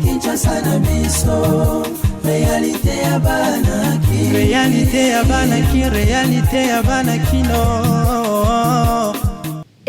Kinshasa na biso réalité ya banaki réalité ya banaki no.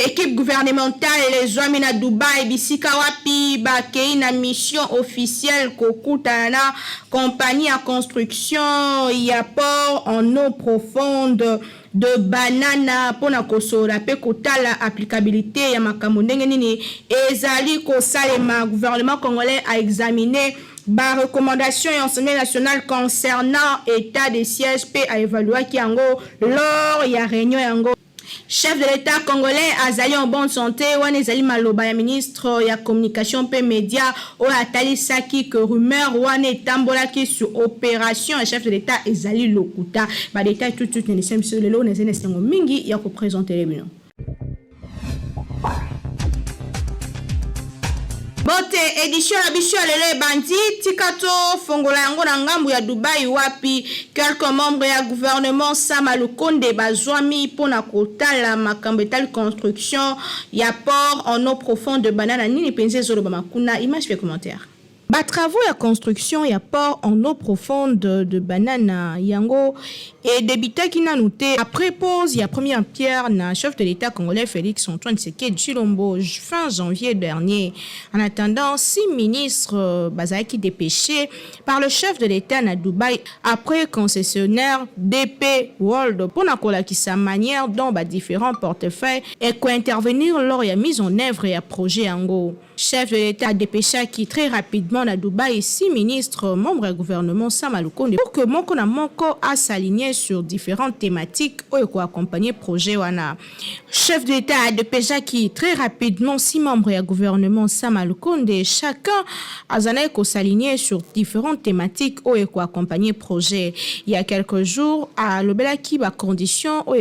Équipe gouvernementale les hommes na Dubaï bisika wapi bakei na mission officielle kokutana na compagnie à construction ya port en eau profonde de banana pona kosola pe kotala applicabilité ya makambo ndenge nini ezali kosalema. Gouvernement congolais a examiné ba recommandation et enseignement national concernant état de siège pe a évalué ki yango lors ya réunion yango. Chef de l'État congolais azali en bonne santé wana ezali maloba ya ministre ya communication pe média oyo atalisaki que rumeur wana etambolaki sur opération ya chef de l'État ezali lokuta ba détail tout ne semble lelo na zene sengo mingi ya ko présenter bino. Bote édition la bicho lelo bandi tikato fongola yango na ngambu ya Dubai wapi quelques membres ya gouvernement Sama Lukonde bazwami pona kotala makambo etali construction ya port en eau profonde de banana nini penze zolo ba makuna image fait commentaire. Ba travaux ya construction ya port en eau profonde de banana yango et débuté qui n'a noté après pause ya première pierre na chef de l'État congolais Félix Antoine Tshisekedi Tshilombo fin janvier dernier. En attendant, 6 ministres bazaki dépêchés par le chef de l'État na Dubaï après concessionnaire DP World pour nakola ki sa manière dont ba différents portefeuilles et quoi intervenir lors ya mise en œuvre ya projet yango. Chef de l'État a dépêché qui très rapidement à Dubaï 6 ministres membres du gouvernement Sama Lukonde pour que Moko na Moko a s'aligné sur différentes thématiques ou quoi accompagner projet wana. Chef de l'État a dépêché qui très rapidement 6 membres du gouvernement Sama Lukonde chacun a s'aligné sur différentes thématiques ou quoi accompagner projet. Il y a quelques jours à l'obelaki ba condition ou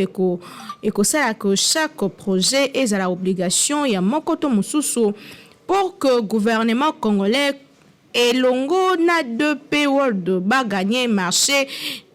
ça que chaque projet est à l'obligation il y a Moko to mususu pour que le gouvernement congolais et longo na 2P World ba gagner marché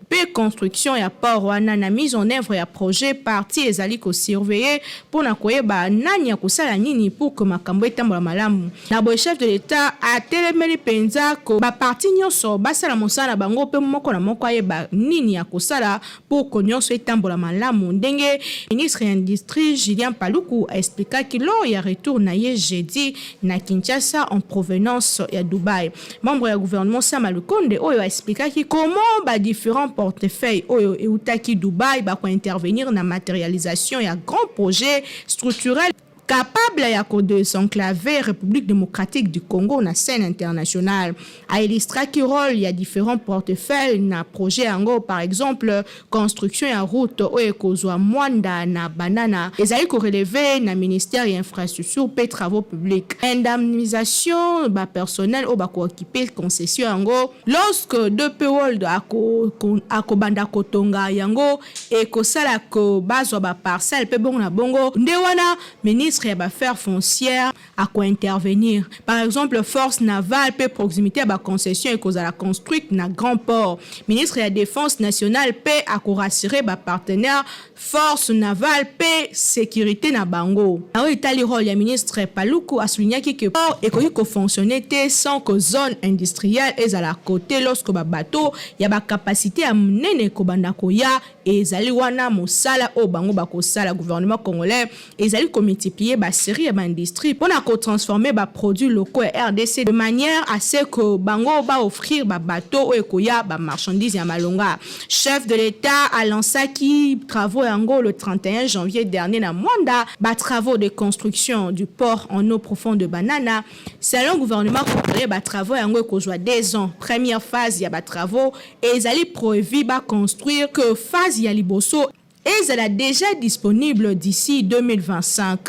pe construction ya port wana na mise en œuvre ya projet parti ezali ko surveiller pour na koyeba nani ya kosala nini pour que makambo etambola malamu. Na bo chef de l'État a telemeli penza ko ba parti nyonso basala mosala bango pe moko na moko ayeba nini ya kosala pour que nyonso etambola malamu. Ndenge ministre ya industrie Julien Paluku a expliqué que lors ya retour na ye jeudi na Kinshasa en provenance ya Dubaï. Membre ya gouvernement Sama Lukonde oyo a expliqué comment ba différents portefeuille oyo eutaki Dubaï ba ko intervenir na matérialisation ya grand projet structurel capable ya de s'enclaver République démocratique du Congo na scène internationale. A illustré qui rôle il y a différents portefeuilles na projet ango par exemple construction ya route oyo kozwa mwanda na banana ezali ko relever na ministère ya infrastructure pe travaux publics indemnisation ba personnel o ba ko occuper concession ango lorsque 2P World ako banda kotonga yango e ko sala ko bazwa ba parcelle pe bongo na bongo nde wana ministre ya affaires foncières à quoi intervenir. Par exemple, force navale peut proximité à la concession et cause à la construire na grand port. Ministre de la Défense nationale peut à rassurer ba partenaire force navale peut sécurité na bango. Alors Italie rôle ya ministre Paluku a souligné que port économique fonctionner sans que zone industrielle est à la côté lorsque ba bateau ya ba capacité à mener ko bandako ya et zali wana mosala o bango ba ko sala gouvernement congolais et zali ko multiplier ba série ba industrie pour na ko transformer ba produits locaux et RDC de manière à ce que bango ba offrir ba bateau o ekoya ba marchandises ya malonga. Chef de l'État a lancé qui travaux yango le 31 janvier dernier na Mwanda ba travaux de construction du port en eau profonde de banana. Selon le gouvernement congolais ba travaux yango kozwa 2 ans. Première phase ya ba travaux et ils allaient prévu ba construire que phase ya liboso et elle est déjà disponible d'ici 2025.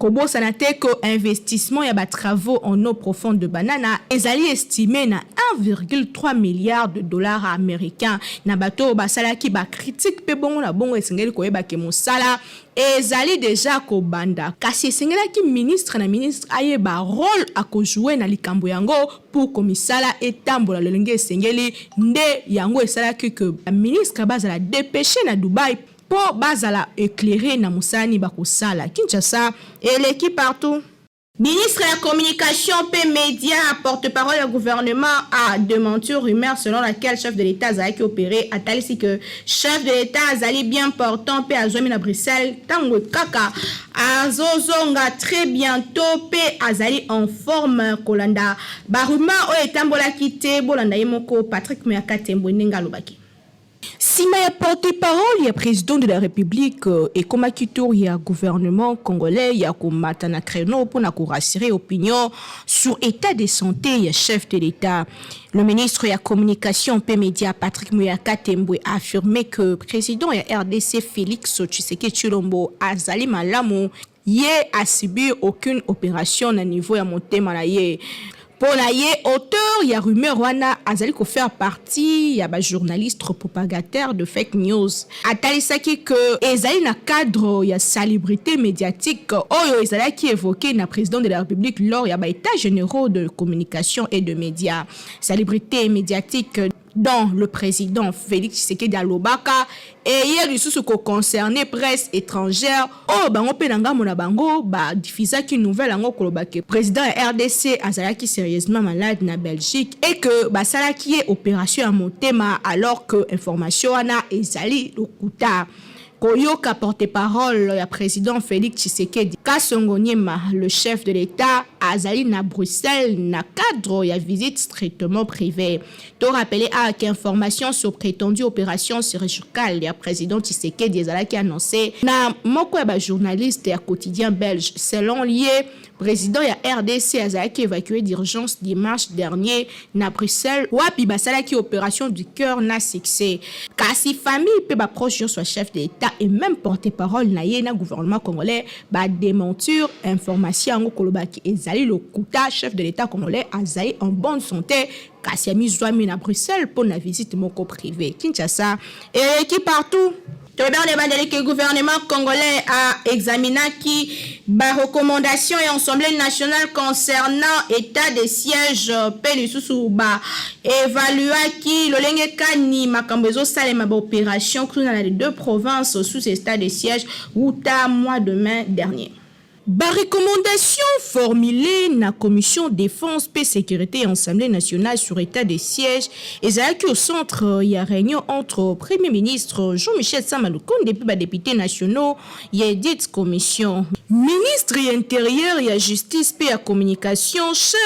kobosana te que investissement ya ba travaux en eau profonde de banana ezali estimé na 1,3 milliard de dollars américains na bato basalaki ba critique pe bongo na bongo esengeli koyeba ke mosala ezali déjà kobanda kasi esengelaki ministre na ministre aye ba rôle akojouer na likambo yango pour komisala etambola lolenge esengeli nde yango esalaki que ministre bazala dépêché na Dubaï pour bazala éclairer na musani bakosala Kinshasa et l'équipe partout. Ministre de la Communication et Médias, porte-parole du gouvernement, a démenti une rumeur selon laquelle chef de l'État Azali opéré a tali que chef de l'État Azali bien portant pe azomi na Bruxelles tango kaka azozonga très bientôt pe Azali en forme kolanda ba rumeur o etambola kite bolanda yemoko Patrick Muyaka Tembo Nenga lobaki. Sima ya porte-parole ya président de la République et comme tour ya gouvernement congolais ya komata na créneau pour na rassurer opinion sur état de santé ya chef de l'État. Le ministre ya communication et médias Patrick Muyaka Tembo a affirmé que président ya RDC Félix Tshisekedi Tshilombo azali malamu ye a subi aucune opération na niveau ya motema na ye. Pour la auteur, il y a rumeur wana azali ko faire partie ya ba journaliste propagateur de fake news. Atalisaki que ezali na cadre ya salubrité médiatique oyo ezali qui évoqué na président de la République lors ya ba état généraux de communication et de médias. Salubrité médiatique dont le président Félix Tshisekedi Alobaka et hier lisusu ko concerné presse étrangère oh bango pe nanga mona bango ba diffusa ki nouvelle ango kolobake président RDC azalaki sérieusement malade na Belgique et que ba salaki opération à motema alors que information ana ezali lokuta Koyoka porte-parole ya président Félix Tshisekedi Kasongo Nyema, le chef de l'État azali na Bruxelles na cadre ya visite strictement privée. To rappeler à qu'information sur prétendue opération chirurgicale ya président Tshisekedi ezalaki annoncé na moko ya ba journaliste ya quotidien belge selon lié président ya RDC azalaki évacué d'urgence dimanche dernier na Bruxelles wapi basalaki opération du cœur na succès. Kasi famille pe ba proche soit chef de l'État et même porte-parole na ye na gouvernement congolais ba démentir information ngo kolobaki ezali le kuta chef de l'État congolais azali en bonne santé kasi ami zwami na Bruxelles pour na visite moko privée Kinshasa et qui partout. Le gouvernement congolais a examiné qui ba recommandation et Assemblée nationale concernant état de siège pelisusu ba évaluer qui le lenge kani makambezo salema ba opération dans les deux provinces sous état de siège outa mois de mai dernier. Ba recommandation formulée na commission défense paix sécurité et Assemblée nationale sur état de siège et au centre il y a réunion entre premier ministre Jean-Michel Sama Lukonde et ba députés nationaux il y a dit commission ministre intérieur et justice paix à communication chef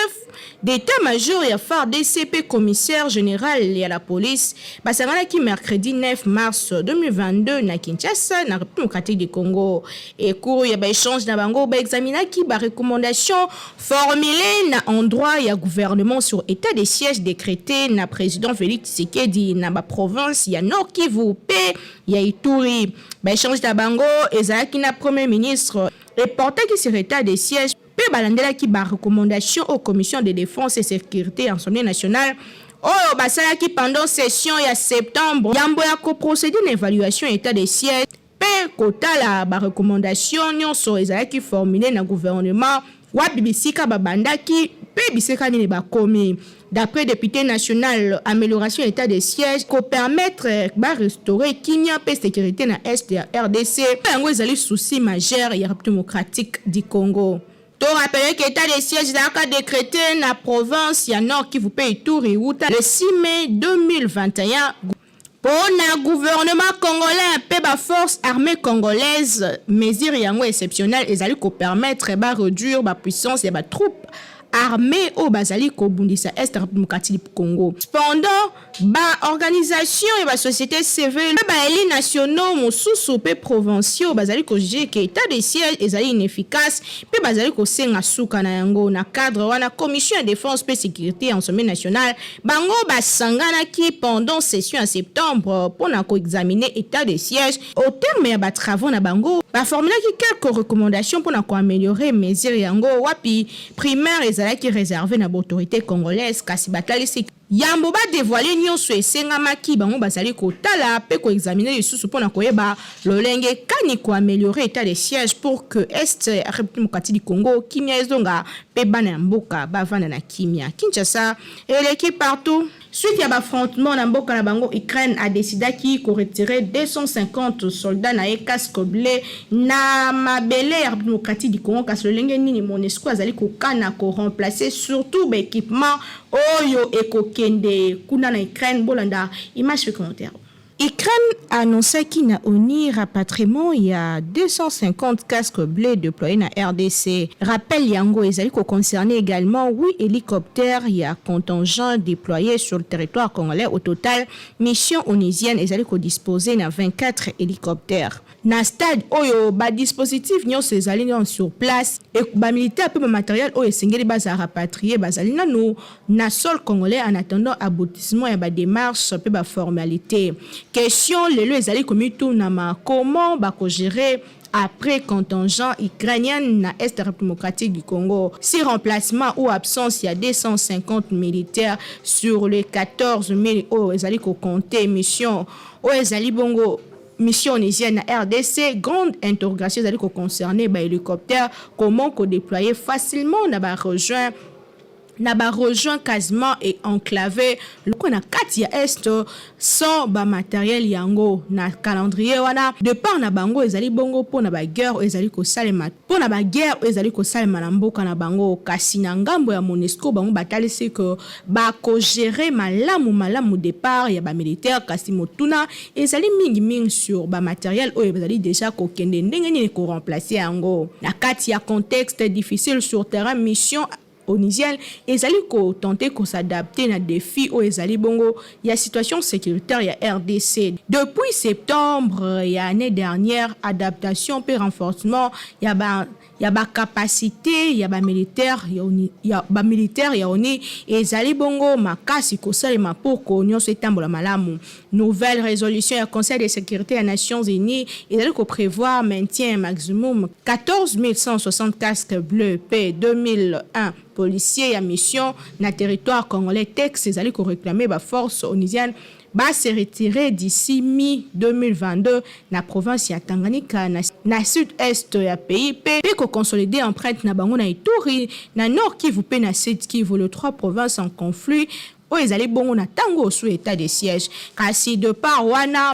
d'état-major et FARDC commissaire général et à la police basangana qui mercredi 9 mars 2022 na Kinshasa na République démocratique du Congo et cours ya ba échange na bango ba examiner qui ba recommandation formulée na endroit ya gouvernement sur état de siège décrété na président Félix Tshisekedi na ba province ya Nord Kivu pe ya Ituri ba échange na bango ezalaki na premier ministre reporté qui sur état de siège pe balandela ki ba recommandation aux commissions de défense et sécurité Assemblée nationale oh basala ki pendant session ya septembre yambo ya ko procéder une évaluation état de siège pe kotala ba recommandation nyonso ezalaki formulé na gouvernement wa bibisika babandaki pe biseka ni ba komi d'après député national amélioration état de siège ko permettre ba restaurer kinya pe sécurité na est ya RDC pe ngo ezali souci majeur ya République démocratique du Congo. To rappeler que l'état de siège a décrété na province ya Nord Kivu pe Ituri le 6 mai 2021 pour le gouvernement congolais pe ba force armée congolaise mesure yango exceptionnelle ezali ko permettre ba réduire ba puissance et ba troupes armée au bazali ko bundisa Est République du Congo. Cependant, organisation et société civile, les nationaux mosusu pe provinciaux bazali ko juger que état de siège ezali inefficace pe bazali ko senga suka na yango na cadre wana commission de défense et sécurité en sommet national bango basangana ki pendant session en septembre pour na ko examiner état de siège au terme ya travaux na bango ba formula ki quelques recommandations pour na ko améliorer mesures yango wapi primaire ezalaki réservé na autorité congolaise kasi batalisi yambo ba dévoiler nyonso esengamaki bango bazali kotala pe ko examiner lisusu mpona koyeba lolenge kani ko améliorer état de siège pour que Est République du Congo kimia ezonga pe bana mboka bavanda na kimia. Kinshasa eleki partout. Suite à l'affrontement na mboka na bango, Ukraine a décidé qu'il retirer 250 soldats na casque bleu na mabele ya République du Congo kasi lolenge nini MONUSCO azali kokana ko remplacer surtout l'équipement oyo ekokende kuna na Ukraine bolanda image et commentaire. Ukraine a annoncé qu'il n'a uni rapatriement il y a 250 casques bleus déployés na RDC. Rappel yango ezali ko concerné également 8 hélicoptères il y a contingent déployés sur le territoire congolais. Au total, mission onusienne ezali ko disposer na 24 hélicoptères. Na stade oyo ba dispositif nyonso ezali sur place et ba militaire pe matériel oyo esengeli baza rapatrier bazali nanu na sol congolais en attendant aboutissement ya ba démarche pe ba formalité. Question lelo ezali komitu na ma comment ba ko gérer après contingent ukrainien na Est République du Congo. Si remplacement ou absence, il y a 250 militaires sur les 14 000 oh ezali ko compter mission oh ezali bongo mission onusienne na RDC. Grande interrogation ezali ko concerner ba hélicoptère comment ko déployer facilement na ba rejoint quasiment et enclavé le qu'on a kati ya est sans ba matériel yango na calendrier wana de par na bango ezali bongo po na ba guerre ezali ko salema po na ba guerre ezali ko salema na mboka na bango kasi na ngambo ya MONUSCO bango batalisi que ba ko gérer malamu départ ya ba militaire kasi motuna ezali mingi sur ba matériel oyo ezali déjà ko kende ndenge ni ko remplacer yango na kati ya contexte difficile sur terrain mission onusienne ezali ko tenter ko s'adapter na défi o ezali bongo ya situation sécuritaire ya RDC depuis septembre ya année dernière adaptation pe renforcement ya ba capacité ya ba militaire ya oni ezali bongo makasi ko salema pour ko nyonso etambola malamu. Nouvelle résolution ya Conseil de sécurité des Nations Unies ezali ko prévoir maintien maximum 14 160 casques bleus p 2001 policiers à mission na territoire congolais. Texte ezali ko réclamer ba force onusienne ba se retirer d'ici mi-2022 na province ya Tanganyika na sud-est ya pays pe ko consolider empreinte na bango na Ituri na nord Kivu pe na sud Kivu, les trois provinces en conflit o ezali bongo na tango sous état de siège kasi de par wana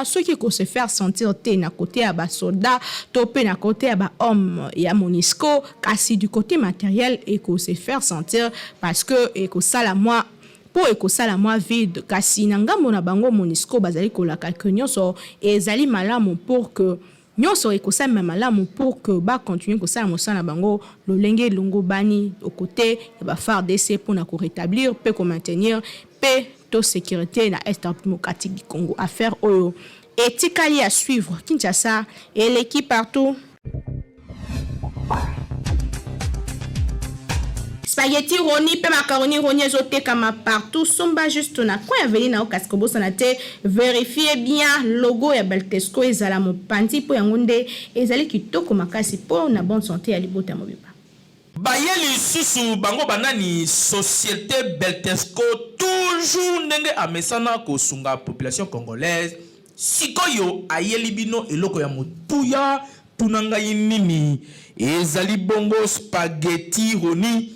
ceux qui ko se faire sentir te na côté ya ba soldat to pe na côté ya ba homme ya MONUSCO kasi du côté matériel et ko se faire sentir parce que et ko sala moi po ekosala mwa vide kasi na ngambo na bango MONUSCO bazali kolaka ke nyonso ezali malamu pour que nyonso ekosala malamu pour que ba continuer kosala mosala na bango lolenge longo bani au côté ya ba FARDC pour na ko rétablir pe ko maintenir paix to sécurité na Est République du Congo. Affaire oyo etikali à suivre Kinshasa et l'équipe partout. Spaghetti roni pe macaroni roni ezoteka partout somba juste na coin veli na okasko bosana te vérifiez bien logo ya Beltesco ezala mopanzi po yango nde ezali kitoko makasi po na bonne santé ya libota mobiba. Bayeli susu bango banani société Beltesco toujours ndenge amesana ko sunga population congolaise sikoyo ayeli bino eloko ya motuya tunanga yinini ezali bongo spaghetti roni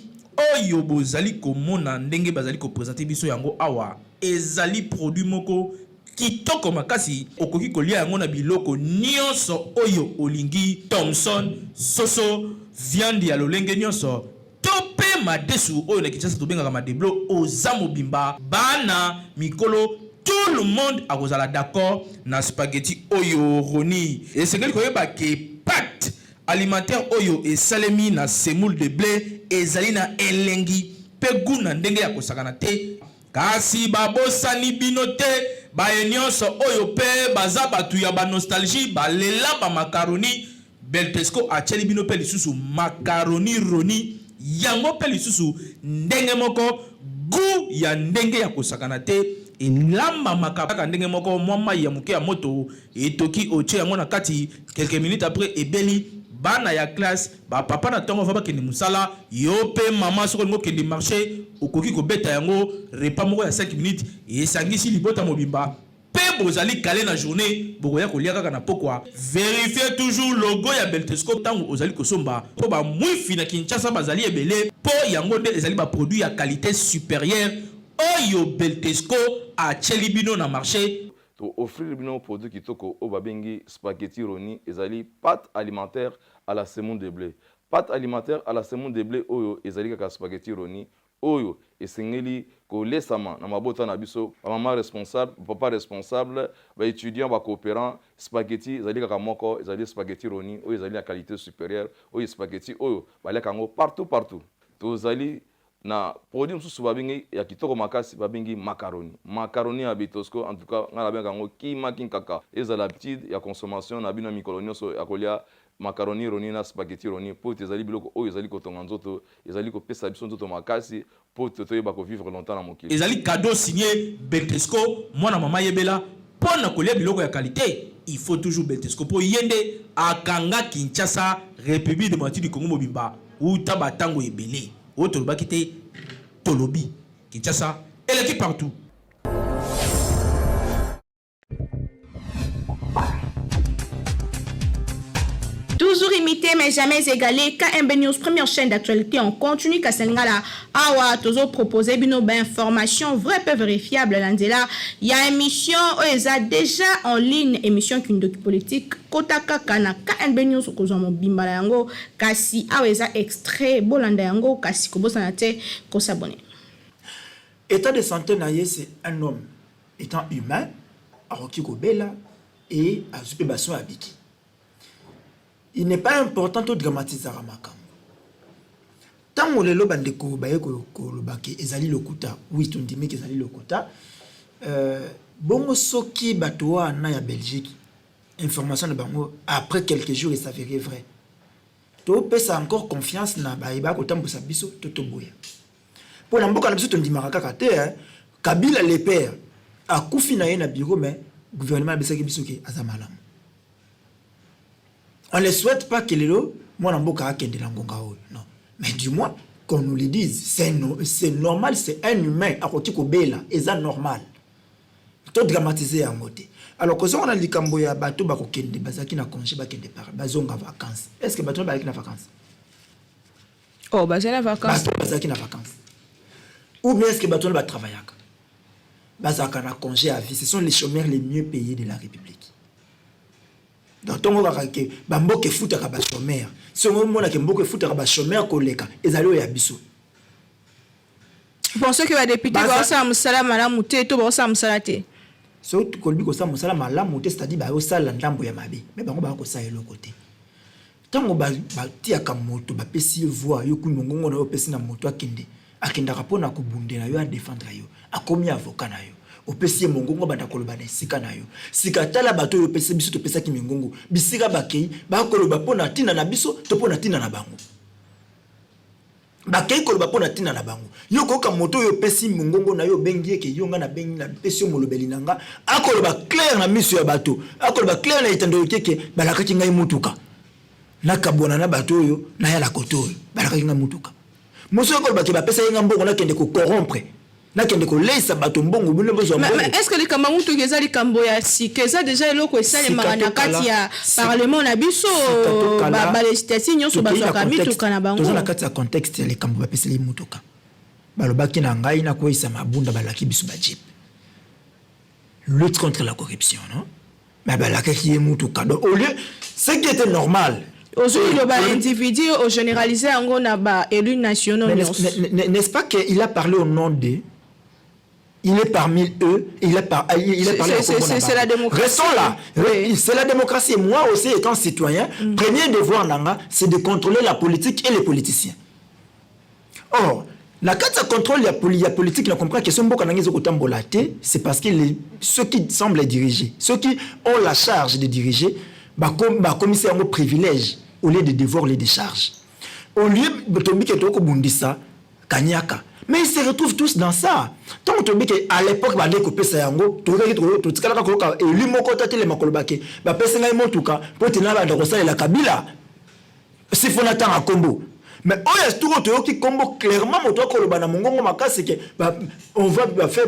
oyo bozali komona ndenge bazali ko présenter biso yango awa ezali produit moko kitoko makasi okoki kolia yango na biloko nyonso oyo olingi Thomson soso viande ya lolenge nyonso tope madesu oyo na Kinshasa tobengaka madeblo oza mobimba bana mikolo tout le monde akozala d'accord na spaghetti oyo roni esengeli koyeba ke pâte alimentaire oyo esalemi na semoule de blé ezali na elengi pe guna ndenge ya kosakana te kasi babosani bino te baye nyonso oyo pe baza batu ya ba nostalgie balela ba macaroni Beltesco acheli bino pe lisusu macaroni roni yango pe lisusu ndenge moko gu ya ndenge ya kosakana te elamba makaka ndenge moko mwa ya muke ya moto etoki oche yango na kati quelques minutes après ebeli bana ya classe ba papa na tongo va bakende musala yo pe mama soko ngo kende marché okoki ko beta yango repas moko ya 5 minutes esangisi libota mobimba pe bozali calé na journée bokoya kolia kaka na pokwa vérifiez toujours logo ya Beltesco tango ozali kosomba po ba mwifi na Kinshasa bazali ebele po yango nde ezali ba produit ya qualité supérieure oyo Beltesco a chelibino na marché to offrir bino produit kitoko o babengi spaghetti roni ezali pâte alimentaire à la semoule de blé. Pâte alimentaire à la semoule de blé oyo ezali kaka spaghetti roni oyo esengeli ko lesama na mabota na biso maman responsable papa responsable ba étudiant ba coopérant spaghetti ezali kaka moko ezali spaghetti roni oyo ezali la qualité supérieure oyo spaghetti oyo baleka ngo partout to zali na produit mususu babengi ya kitoko makasi babengi macaroni ya Beltesco en tout cas ngala benga ngo kima kinkaka ezala petite ya consommation na bino mikolo nyonso ya kolia macaroni roni na spaghetti roni po ezali biloko oyo ezali kotonga nzoto ezali kopesa biso nzoto makasi po toyeba ko vivre longtemps na mokili ezali cadeau signé Beltesco mwana mama yebela pona kolia biloko ya qualité il faut toujours Beltesco po yende akanga Kinshasa République démocratique du Congo mobimba uta batango ebele autre bakite tolobi Kinshasa et l'équipe partout. Toujours imité mais jamais égalé. KMB News, première chaîne d'actualité, on continue. Kassengala, awa, toujours proposé bino information vraie peu vérifiable. Landela, il y a émission, a déjà en ligne émission qui est politique. Kotaka kana KMB News kozamo bimbala yango kasi aweza extrait bolanda yango kasi kobosanate ko s'abonner. État de santé naye c'est un homme étant humain, aroki kobela et azupe baso abiki. Il n'est pas important de dramatiser Ramakam. Tant que les bandeko baye ko lobaki ezali lokuta, oui tu ndimi que ezali lokuta. Bongo soki batoa na ya Belgique. Information de bango après quelques jours il s'avérait vrai. To pesa encore confiance na baïba ko tambusa biso toto boya. Pour namboka na biso to ndimaka kaka te Kabila le père a kufi na ye na bureau mais gouvernement bisaki biso ke azamala. On ne souhaite pas que les lots, moi, n'amboka akende la ngonga o. Non. Mais du moins, qu'on nous le dise, c'est normal, c'est un humain, à côté de Bela, et c'est normal. Tout dramatiser à moté. Alors, quand on a dit Kamboya, bateau, bako kende, bazaki na congé, bakende par, bazonga vacances. Est-ce que bateau, bazaki na vacances? Oh, bazaki na vacances. Bateau, bazaki na vacances. Ou bien est-ce que bateau, va travailler? Bazaka na congé à vie. Ce sont les chômeurs les mieux payés de la République. Donc, ton que bamboke futa ka ba chômeur. Si on mona ke mboke futa ka ba chômeur koleka, ezalo ya biso. Vous pensez que les députés vont faire un salaire malamu te to ba sa musala te? So to kolbi ko sa musala malamu te, c'est-à-dire ba o sala ndambo ya mabe. Mais bango ba ko sa elo côté. Tango ba tia ka moto ba pesi voix yo ku ngongo na yo pesi na moto akende. Akenda rapona ko bundela yo a défendre yo. Akomi avocat na yo. Opesi mongongo banda koloba na sika na yo sika tala bato yo pesi biso to pesa ki mongongo bisika bakei ba koloba pona tina na biso to pona tina na bango bakei koloba pona tina na bango yo koka moto yo pesi mongongo na yo bengi ke yo nga na bengi na pesi molobeli nanga akoloba clair na miso ya bato akoloba clair na itando keke balaka ki ngai mutuka nakabona na bato yo na ya la koto balaka ki ngai mutuka moso koloba ke ba pesa nga mbongo na kende ko corrompre. Mais est-ce que les Camerounais tout ça les Camboya si que ça déjà le ko ça les maranakati ya parlement na biso ba les stations sur bazaka mitu kana bango dans la kati ya contexte les Camboya pesa les mutuka balobaki na ngai na ko isa mabunda balaki biso ba jeep lutte contre la corruption non mais balaki ye mutuka donc au lieu ce qui était normal aujourd'hui le individu au généralisé en na ba élus nationaux n'est-ce pas qu'il a parlé au nom de il est parmi eux, il est parmi c'est la démocratie. Restons là. Oui. C'est la démocratie. Moi aussi, étant citoyen, premier devoir nanga, c'est de contrôler la politique et les politiciens. Or, la carte de contrôle de la politique, on comprend que c'est parce que ceux qui semblent diriger, ceux qui ont la charge de diriger, commissaire un privilège au lieu de devoir, au lieu de charge. Au lieu de ça, Kanyaka. Mais ils se retrouvent tous dans ça. Tant que à l'époque, il y a des coupés, il y a des coupés, mais qui combo clairement on va faire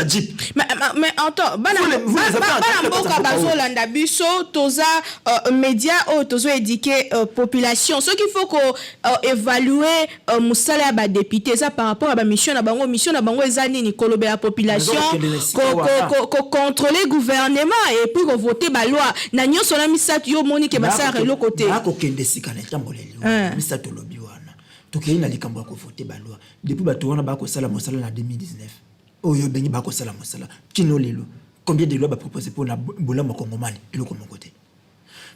jeep. Mais attends, média éduquer population. Ce qu'il faut qu'on évaluer musala ba député ça par rapport à la mission na bango ezani kolobe la population contrôler gouvernement et puis voter ba loi na nyonso na misatu yo moni ke basara le côté misato lobi wana tokei na likambo ko voter ba loi depuis ba towana ba ko sala mosala na 2019 oyo bengi ba ko sala mosala kino lelo combien de lois ba proposer pour na bolamo kongomani elo ko mon côté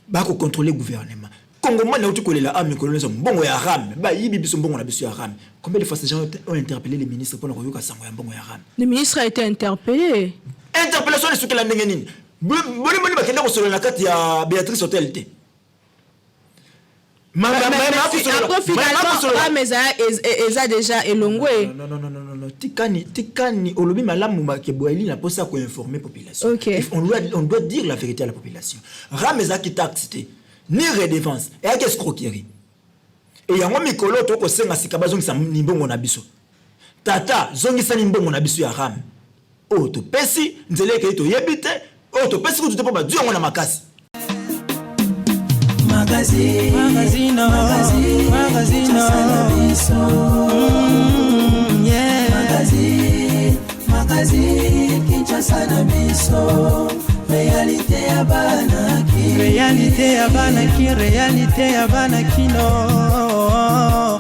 ba ko contrôler gouvernement Congomani na uti kolela ami kolonesa mbongo ya ram ba yibi biso mbongo na biso ya ram combien de fois ces gens ont interpellé les ministres pour na koyoka sango ya mbongo ya ram le ministre a été interpellé interpellation de ce que la ndenge nini boni bakenda ko solo na kati ya Béatrice Hotel te mais déjà élongé. Non. Tikani, olobi malamu makeboeli na posa ko informer population. Okay. On doit dire la vérité à la population. Rameza ki taxité, ni redevance, et à escroquerie. Et yango mikolo to ko senga sikabazongi sa nimbongo na biso. Tata, zongi sa nimbongo na biso ya ram. O to pesi, nzele ke to yebite, o to pesi ko to pa du yango na makasi. Magazine, Kinshasa na biso. Réalité ya banaki, réalité ya banaki no.